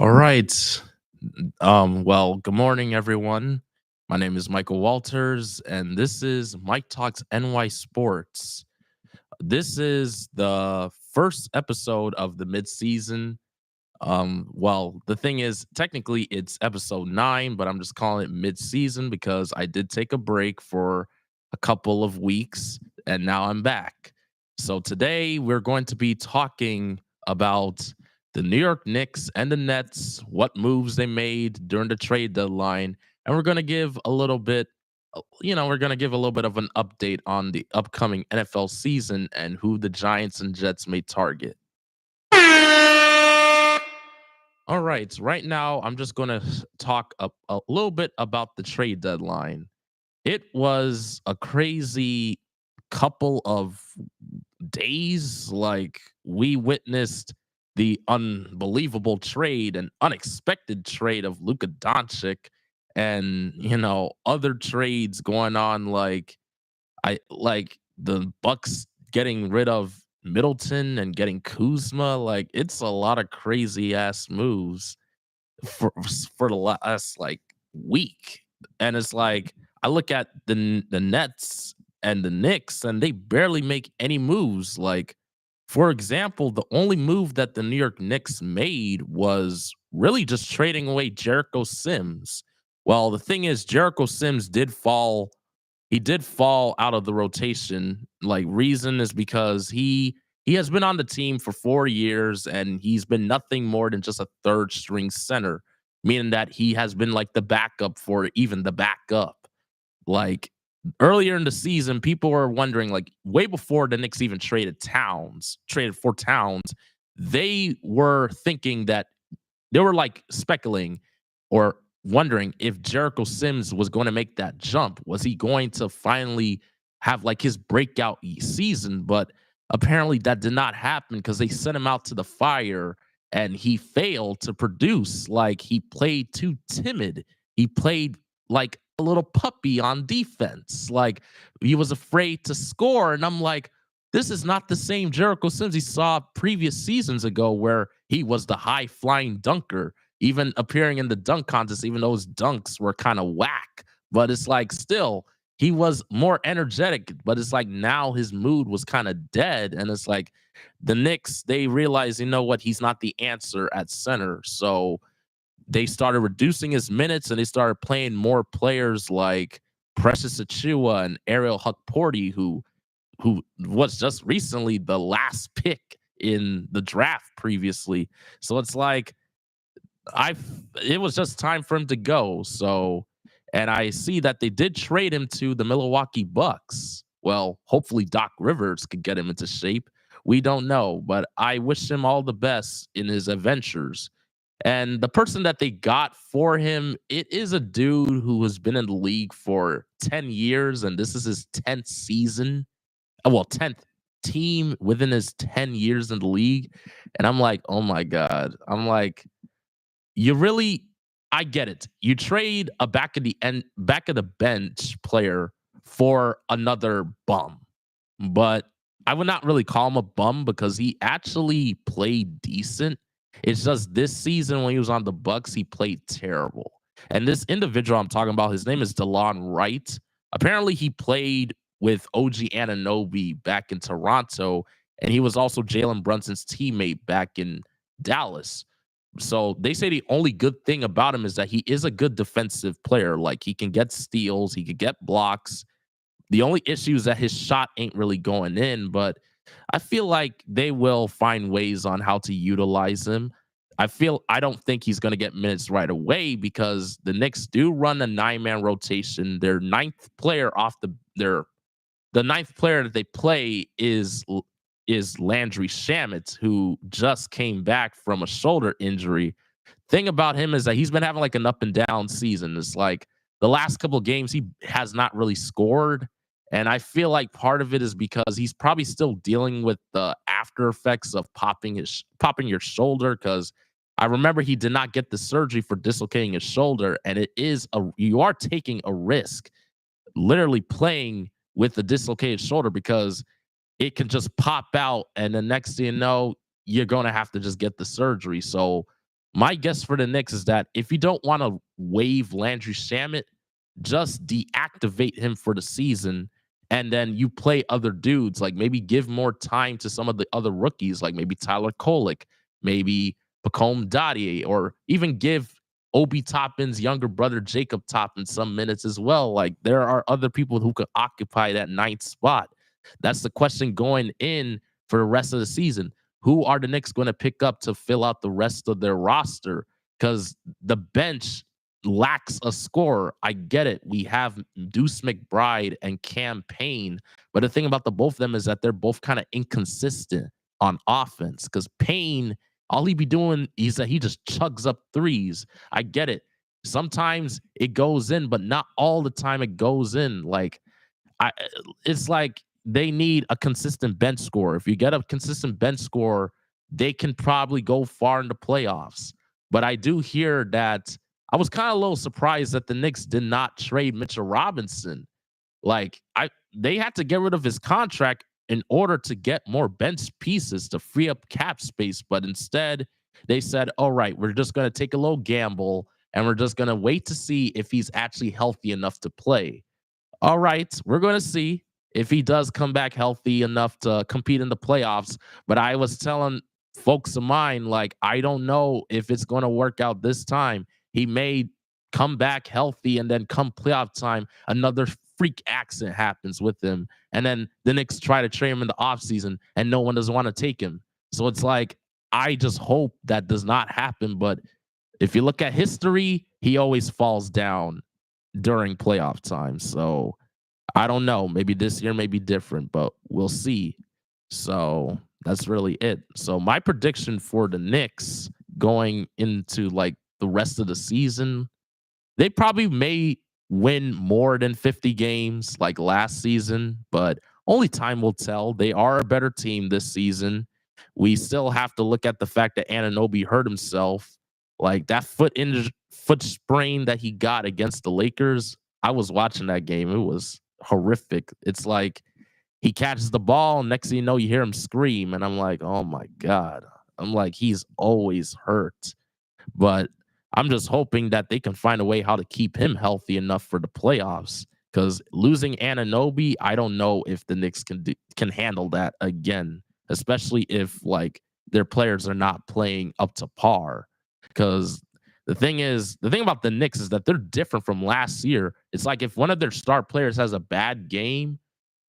All right. Well, good morning, everyone. My name is Michael Walters, and this is Mike Talks NY Sports. This is the first episode of the mid-season. Well, the thing is, technically it's episode 9, but I'm just calling it mid-season because I did take a break for a couple of weeks and now I'm back. So today we're going to be talking about the New York Knicks and the Nets, what moves they made during the trade deadline, and we're going to give a little bit we're going to give a little bit of an update on the upcoming NFL season and who the Giants and Jets may target. All right. Right now, I'm just going to talk a little bit about the trade deadline. It was a crazy couple of days. Like, we witnessed the unbelievable trade and unexpected trade of Luka Doncic and, other trades going on. Like the Bucks getting rid of Middleton and getting Kuzma. Like, it's a lot of crazy ass moves for the last like week. And it's like I look at the Nets and the Knicks and they barely make any moves. Like, for example, the only move that the New York Knicks made was really just trading away Jericho Sims. Well, the thing is, Jericho Sims did fall out of the rotation. Like, reason is because he has been on the team for 4 years and he's been nothing more than just a third string center, meaning that he has been like the backup for even the backup. Like, earlier in the season, people were wondering, like, way before the Knicks even traded for Towns, they were thinking that they were like speculating or wondering if Jericho Sims was going to make that jump. Was he going to finally have like his breakout season? But apparently that did not happen because they sent him out to the fire and he failed to produce. Like, he played too timid. He played like a little puppy on defense. Like, he was afraid to score. And I'm like, this is not the same Jericho Sims he saw previous seasons ago, where he was the high flying dunker, even appearing in the dunk contest, even though his dunks were kind of whack. But it's like, still, he was more energetic. But it's like now his mood was kind of dead. And it's like the Knicks, they realize, you know what, he's not the answer at center. So they started reducing his minutes and they started playing more players like Precious Achua and Ariel Huckporty, who was just recently the last pick in the draft previously. So it's like I it was just time for him to go. So, and I see that they did trade him to the Milwaukee Bucks. Well, hopefully Doc Rivers could get him into shape. We don't know, but I wish him all the best in his adventures. And the person that they got for him, it is a dude who has been in the league for 10 years, and this is his 10th season. Well, 10th team within his 10 years in the league. And I'm like, oh my God. I'm like, you really, I get it. You trade a back of the bench player for another bum. But I would not really call him a bum because he actually played decent. It's just this season when he was on the Bucks, he played terrible. And this individual I'm talking about, his name is DeLon Wright. Apparently, he played with OG Ananobi back in Toronto, and he was also Jalen Brunson's teammate back in Dallas. So they say the only good thing about him is that he is a good defensive player. Like, he can get steals, he could get blocks. The only issue is that his shot ain't really going in, but I feel like they will find ways on how to utilize him. I don't think he's going to get minutes right away because the Knicks do run a 9-man rotation. The ninth player that they play is Landry Shamet, who just came back from a shoulder injury. Thing about him is that he's been having like an up and down season. It's like the last couple of games he has not really scored. And I feel like part of it is because he's probably still dealing with the after effects of popping your shoulder. Because I remember he did not get the surgery for dislocating his shoulder, and you are taking a risk, literally playing with a dislocated shoulder because it can just pop out, and the next thing you know, you're going to have to just get the surgery. So My guess for the Knicks is that if you don't want to waive Landry Shamet, just deactivate him for the season, and then you play other dudes. Like maybe give more time to some of the other rookies, like maybe Tyler Kolek, maybe Pacome Dadier, or even give Obi Toppin's younger brother Jacob Toppin some minutes as well. Like there are other people who could occupy that ninth spot. That's the question going in for the rest of the season. Who are the Knicks going to pick up to fill out the rest of their roster? Because the bench lacks a scorer. I get it. We have Deuce McBride and Cam Payne, but the thing about the both of them is that they're both kind of inconsistent on offense. Because Payne, all he be doing is that he just chugs up threes. I get it. Sometimes it goes in, but not all the time it goes in. I it's like they need a consistent bench score. If you get a consistent bench score, they can probably go far in the playoffs. But I do hear that I was kind of a little surprised that the Knicks did not trade Mitchell Robinson. They had to get rid of his contract in order to get more bench pieces to free up cap space, but instead they said, "All right, we're just going to take a little gamble and we're just going to wait to see if he's actually healthy enough to play." All right, we're going to see if he does come back healthy enough to compete in the playoffs. But I was telling folks of mine, like, I don't know if it's going to work out this time. He may come back healthy, and then come playoff time, another freak accident happens with him. And then the Knicks try to trade him in the offseason, and no one doesn't want to take him. So it's like, I just hope that does not happen. But if you look at history, he always falls down during playoff time. So I don't know. Maybe this year may be different, but we'll see. So that's really it. So my prediction for the Knicks going into like the rest of the season, they probably may win more than 50 games like last season, but only time will tell. They are a better team this season. We still have to look at the fact that Anunoby hurt himself. Like that foot sprain that he got against the Lakers. I was watching that game. It was horrific. It's like he catches the ball, and next thing you know, you hear him scream. And I'm like, oh my God. I'm like, he's always hurt. But I'm just hoping that they can find a way how to keep him healthy enough for the playoffs. Because losing Anunoby, I don't know if the Knicks can handle that again, especially if like their players are not playing up to par. Because the thing about the Knicks is that they're different from last year. It's like if one of their star players has a bad game,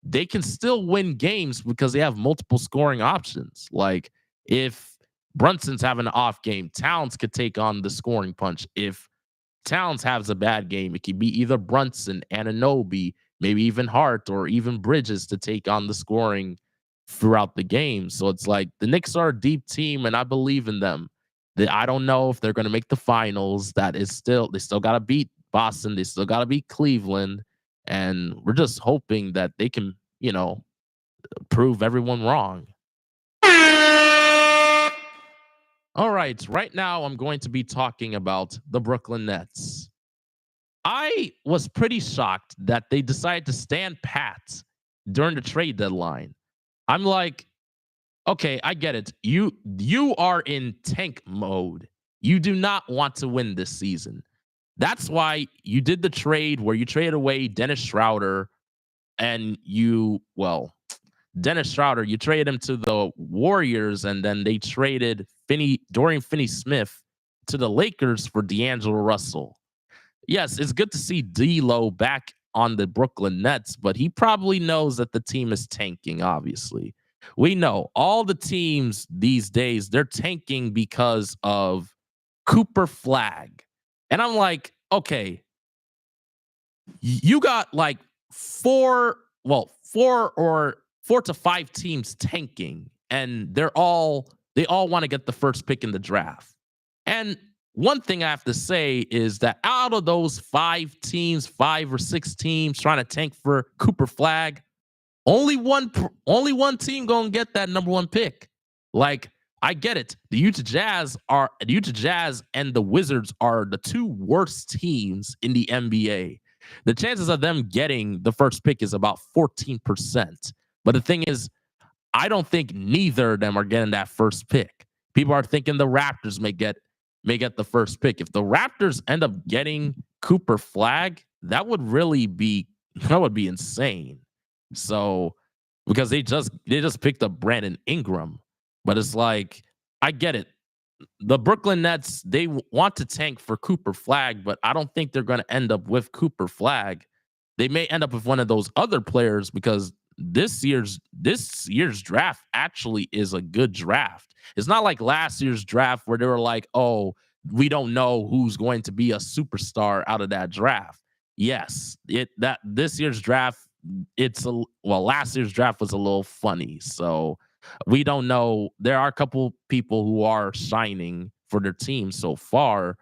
they can still win games because they have multiple scoring options. Like if Brunson's having an off game, Towns could take on the scoring punch. If Towns has a bad game, it could be either Brunson, Anunoby, maybe even Hart, or even Bridges to take on the scoring throughout the game. So it's like the Knicks are a deep team, and I believe in them. I don't know if they're going to make the finals. They still got to beat Boston. They still got to beat Cleveland, and we're just hoping that they can, prove everyone wrong. All right, right now I'm going to be talking about the Brooklyn Nets. I was pretty shocked that they decided to stand pat during the trade deadline. I'm like, okay, I get it. You are in tank mode. You do not want to win this season. That's why you did the trade where you traded away Dennis Schroeder, and Dennis Schroeder, you traded him to the Warriors, and then they traded Dorian Finney-Smith to the Lakers for D'Angelo Russell. Yes, it's good to see D'Lo back on the Brooklyn Nets, but he probably knows that the team is tanking, obviously. We know all the teams these days, they're tanking because of Cooper Flag. And I'm like, okay, you got like four to five teams tanking, and they all want to get the first pick in the draft. And one thing I have to say is that out of those five or six teams trying to tank for Cooper Flag, only one team gonna get that number one pick. Like, I get it. The Utah Jazz and the Wizards are the two worst teams in the NBA. The chances of them getting the first pick is about 14%. But the thing is, I don't think neither of them are getting that first pick. People are thinking the Raptors may get may get the first pick. If the Raptors end up getting Cooper Flag, that would really be that would be insane. So because they just picked up Brandon Ingram, but it's like I get it. The Brooklyn Nets, they want to tank for Cooper Flag, but I don't think they're going to end up with Cooper Flag. They may end up with one of those other players because this year's draft actually is a good draft. It's not like last year's draft where they were like, "Oh, we don't know who's going to be a superstar out of that draft." Yes, it that this year's draft, last year's draft was a little funny. So we don't know. There are a couple people who are shining for their team so far,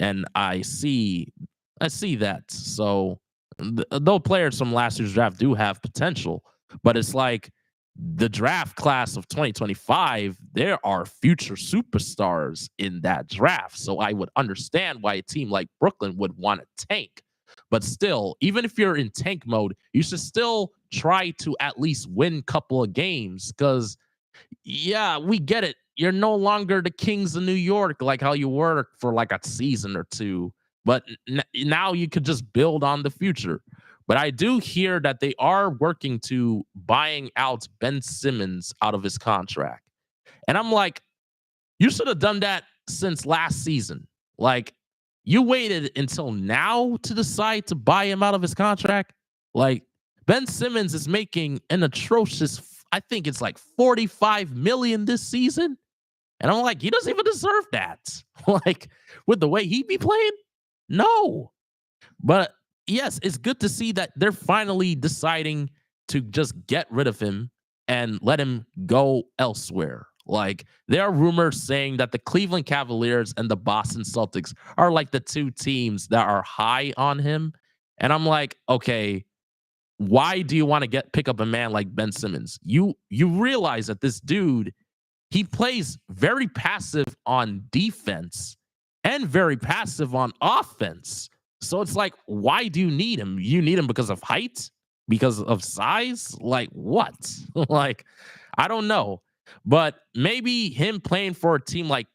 and I see that. So though players from last year's draft do have potential, but it's like the draft class of 2025, there are future superstars in that draft. So I would understand why a team like Brooklyn would want to tank. But still, even if you're in tank mode, you should still try to at least win a couple of games because yeah, we get it. You're no longer the Kings of New York like how you were for like a season or two. But now you could just build on the future. But I do hear that they are working to buying out Ben Simmons out of his contract. And I'm like, you should have done that since last season. Like, you waited until now to decide to buy him out of his contract. Like, Ben Simmons is making an atrocious, I think it's like 45 million this season. And I'm like, he doesn't even deserve that. Like, with the way he be playing, no. But yes, it's good to see that they're finally deciding to just get rid of him and let him go elsewhere. Like, there are rumors saying that the Cleveland Cavaliers and the Boston Celtics are like the two teams that are high on him. And I'm like, okay, why do you want to pick up a man like Ben Simmons? You realize that this dude, he plays very passive on defense and very passive on offense. So it's like, why do you need him? You need him because of height, because of size? Like what? Like, I don't know. But maybe him playing for a team like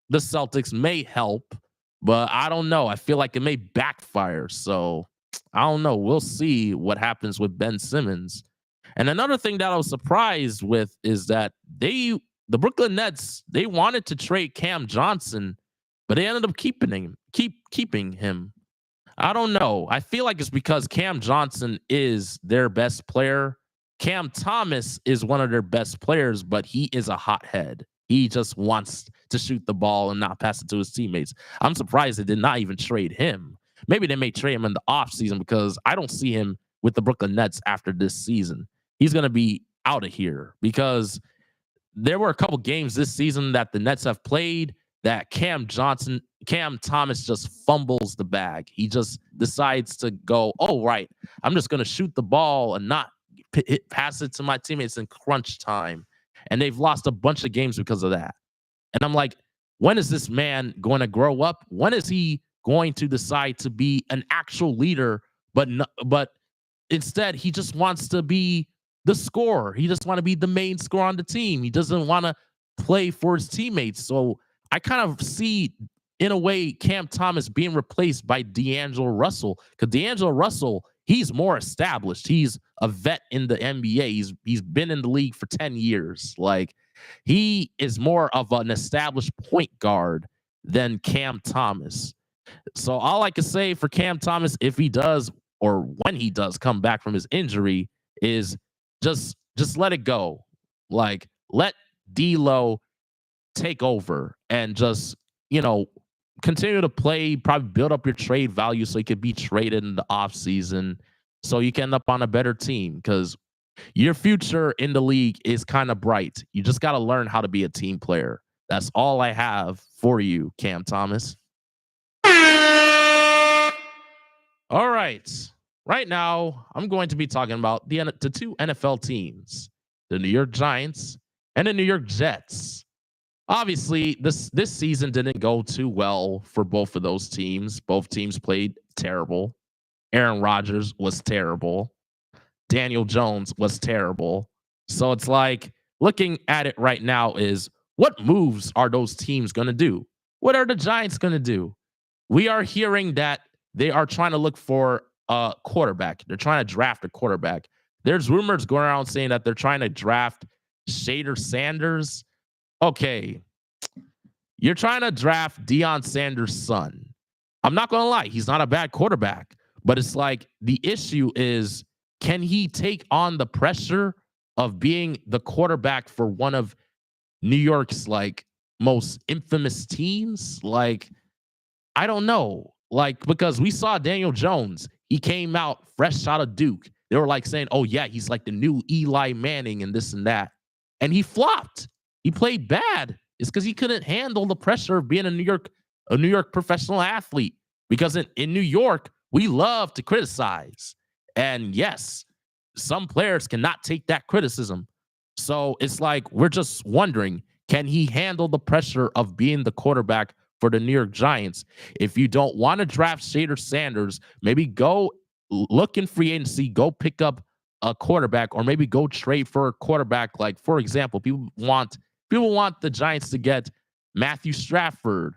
the Celtics may help, but I don't know. I feel like it may backfire. So I don't know. We'll see what happens with Ben Simmons. And another thing that I was surprised with is that the Brooklyn Nets, they wanted to trade Cam Johnson, but they ended up keeping him. I don't know. I feel like it's because Cam Johnson is their best player. Cam Thomas is one of their best players, but he is a hothead. He just wants to shoot the ball and not pass it to his teammates. I'm surprised they did not even trade him. Maybe they may trade him in the offseason because I don't see him with the Brooklyn Nets after this season. He's going to be out of here because there were a couple games this season that the Nets have played that Cam Thomas just fumbles the bag. He just decides to go, oh, right, I'm just going to shoot the ball and not pass it to my teammates in crunch time. And they've lost a bunch of games because of that. And I'm like, when is this man going to grow up? When is he going to decide to be an actual leader? But instead, he just wants to be the scorer. He just want to be the main scorer on the team. He doesn't want to play for his teammates. So I kind of see, in a way, Cam Thomas being replaced by D'Angelo Russell because D'Angelo Russell, he's more established. He's a vet in the NBA. He's been in the league for 10 years. Like, he is more of an established point guard than Cam Thomas. So all I can say for Cam Thomas, if he does or when he does come back from his injury, is just let it go. Like, let D'Lo take over and just, continue to play, probably build up your trade value so he could be traded in the offseason so you can end up on a better team because your future in the league is kind of bright. You just got to learn how to be a team player. That's all I have for you, Cam Thomas. All right. Right now, I'm going to be talking about the two NFL teams, the New York Giants and the New York Jets. Obviously, this season didn't go too well for both of those teams. Both teams played terrible. Aaron Rodgers was terrible. Daniel Jones was terrible. So it's like looking at it right now is what moves are those teams going to do? What are the Giants going to do? We are hearing that they are trying to look for a quarterback. They're trying to draft a quarterback. There's rumors going around saying that they're trying to draft Shader Sanders. Okay, you're trying to draft Deion Sanders' son. I'm not going to lie, he's not a bad quarterback, but it's like the issue is, can he take on the pressure of being the quarterback for one of New York's like most infamous teams? Like, I don't know. Like, because we saw Daniel Jones, he came out fresh out of Duke. They were like saying, oh, yeah, he's like the new Eli Manning and this and that. And he flopped. He played bad. It's because he couldn't handle the pressure of being a New York professional athlete. Because in New York, we love to criticize. And yes, some players cannot take that criticism. So it's like we're just wondering, can he handle the pressure of being the quarterback for the New York Giants? If you don't want to draft Shader Sanders, maybe go look in free agency, go pick up a quarterback, or maybe go trade for a quarterback. Like, for example, people want the Giants to get Matthew Stafford.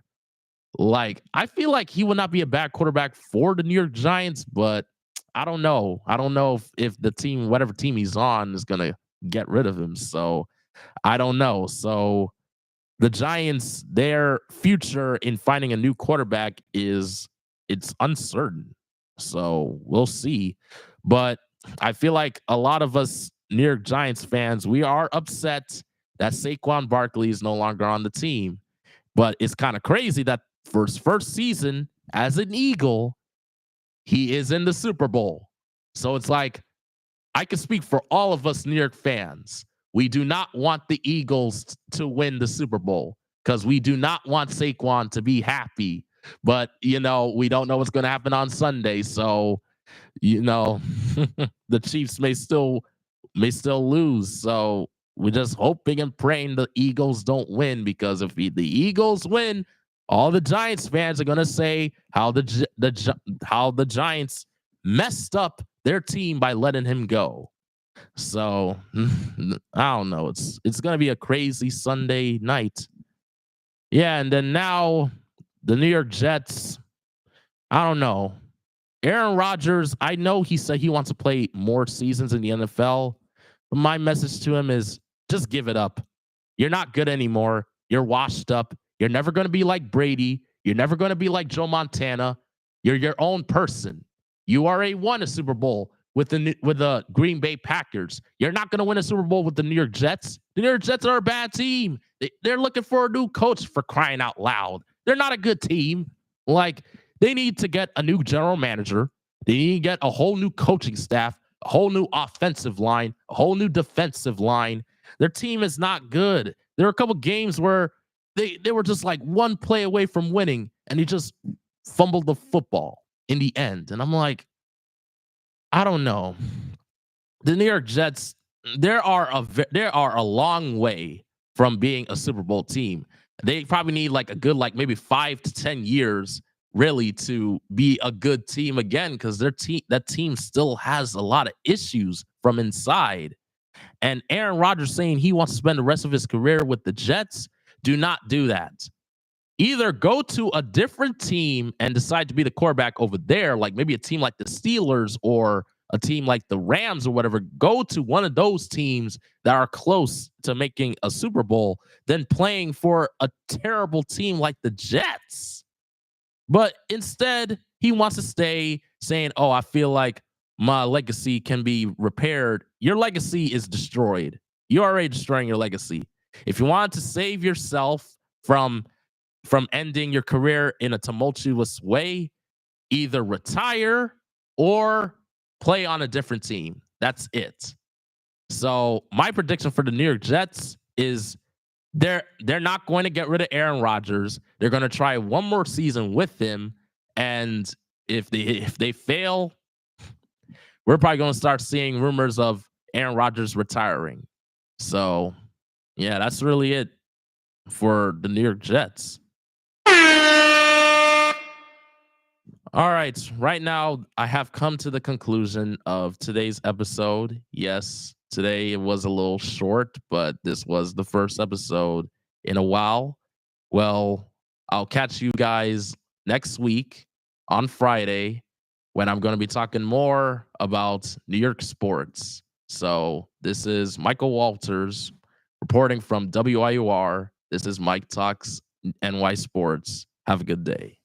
Like, I feel like he would not be a bad quarterback for the New York Giants, but I don't know. I don't know if the team, whatever team he's on, is gonna get rid of him. So I don't know. So the Giants, their future in finding a new quarterback it's uncertain. So we'll see. But I feel like a lot of us New York Giants fans, we are upset that Saquon Barkley is no longer on the team. But it's kind of crazy that for his first season as an Eagle, he is in the Super Bowl. So it's like, I can speak for all of us New York fans. We do not want the Eagles to win the Super Bowl because we do not want Saquon to be happy. But, we don't know what's going to happen on Sunday. So, the Chiefs may still lose. So we're just hoping and praying the Eagles don't win, because if the Eagles win, all the Giants fans are going to say how the Giants messed up their team by letting him go. So I don't know. It's gonna be a crazy Sunday night. Yeah, and then now the New York Jets. I don't know. Aaron Rodgers, I know he said he wants to play more seasons in the NFL, but my message to him is just give it up. You're not good anymore. You're washed up. You're never going to be like Brady. You're never going to be like Joe Montana. You're your own person. You already won a Super Bowl with the Green Bay Packers. You're not going to win a Super Bowl with the New York Jets. The New York Jets are a bad team. They're looking for a new coach, for crying out loud. They're not a good team. Like, they need to get a new general manager. They need to get a whole new coaching staff, a whole new offensive line, a whole new defensive line. Their team is not good. There were a couple games where they were just like one play away from winning, and he just fumbled the football in the end. And I'm like, I don't know. The New York Jets, there are a long way from being a Super Bowl team. They probably need like a good, like maybe 5 to 10 years really to be a good team again, because that team still has a lot of issues from inside. And Aaron Rodgers saying he wants to spend the rest of his career with the Jets, do not do that. Either go to a different team and decide to be the quarterback over there, like maybe a team like the Steelers or a team like the Rams or whatever. Go to one of those teams that are close to making a Super Bowl than playing for a terrible team like the Jets. But instead, he wants to stay, saying, oh, I feel like my legacy can be repaired. Your legacy is destroyed. You're already destroying your legacy. If you want to save yourself from ending your career in a tumultuous way, either retire or play on a different team. That's it. So my prediction for the New York Jets is they're not going to get rid of Aaron Rodgers. They're going to try one more season with him, and if they fail, we're probably going to start seeing rumors of Aaron Rodgers retiring. So, yeah, that's really it for the New York Jets. All right. Right now, I have come to the conclusion of today's episode. Yes, today it was a little short, but this was the first episode in a while. Well, I'll catch you guys next week on Friday when I'm going to be talking more about New York sports. So this is Michael Walters reporting from WIUR. This is Mike Talks NY Sports. Have a good day.